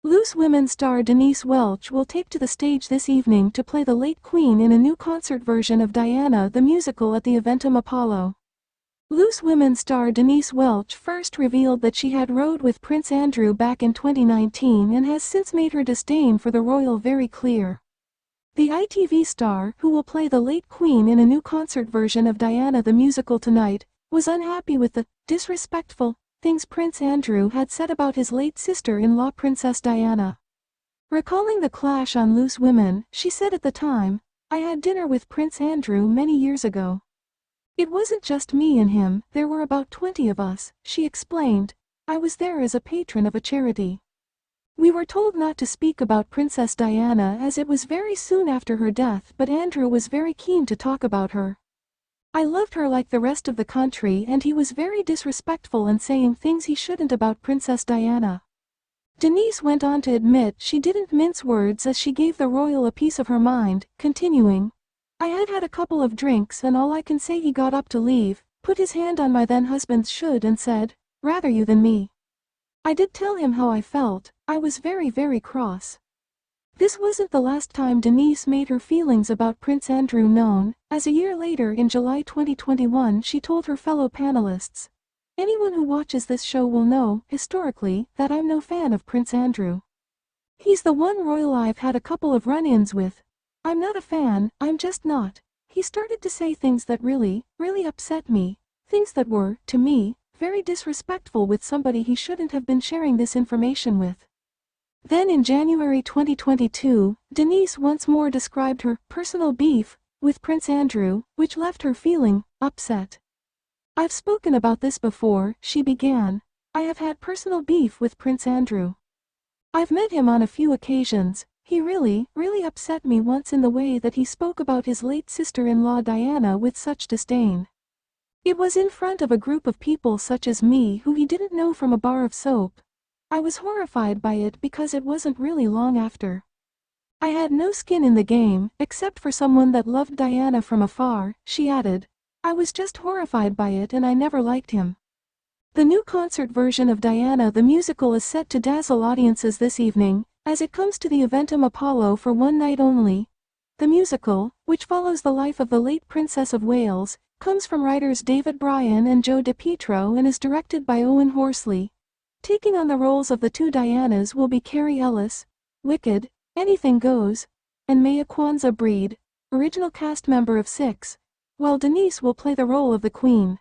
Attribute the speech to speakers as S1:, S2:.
S1: Loose Women star Denise Welch will take to the stage this evening to play the late Queen in a new concert version of Diana the musical at the Eventum Apollo. Loose Women star Denise Welch first revealed that she had rode with Prince Andrew back in 2019 and has since made her disdain for the royal very clear. The ITV star, who will play the late Queen in a new concert version of Diana the musical tonight, was unhappy with the disrespectful things Prince Andrew had said about his late sister-in-law Princess Diana. Recalling the clash on Loose Women, she said at the time, "I had dinner with Prince Andrew many years ago. It wasn't just me and him, there were about 20 of us," she explained. "I was there as a patron of a charity. We were told not to speak about Princess Diana as it was very soon after her death, but Andrew was very keen to talk about her. I loved her like the rest of the country, and he was very disrespectful and saying things he shouldn't about Princess Diana." Denise went on to admit she didn't mince words as she gave the royal a piece of her mind, continuing, "I had had a couple of drinks and all I can say he got up to leave, put his hand on my then husband's should and said, 'Rather you than me.' I did tell him how I felt, I was very very cross." This wasn't the last time Denise made her feelings about Prince Andrew known, as a year later in July 2021 she told her fellow panelists, "Anyone who watches this show will know, historically, that I'm no fan of Prince Andrew. He's the one royal I've had a couple of run-ins with. I'm not a fan, I'm just not. He started to say things that really upset me, things that were, to me, very disrespectful with somebody he shouldn't have been sharing this information with." Then in January 2022, Denise once more described her personal beef with Prince Andrew, which left her feeling upset. "I've spoken about this before," she began. "I have had personal beef with Prince Andrew. I've met him on a few occasions. He really upset me once in the way that he spoke about his late sister-in-law Diana with such disdain. It was in front of a group of people such as me who he didn't know from a bar of soap. I was horrified by it because it wasn't really long after. I had no skin in the game, except for someone that loved Diana from afar," she added. "I was just horrified by it and I never liked him." The new concert version of Diana the musical is set to dazzle audiences this evening, as it comes to the Eventum Apollo for one night only. The musical, which follows the life of the late Princess of Wales, comes from writers David Bryan and Joe DiPietro and is directed by Owen Horsley. Taking on the roles of the two Dianas will be Carrie Ellis, Wicked, Anything Goes, and Maya Kwanzaa Breed, original cast member of Six, while Denise will play the role of the Queen.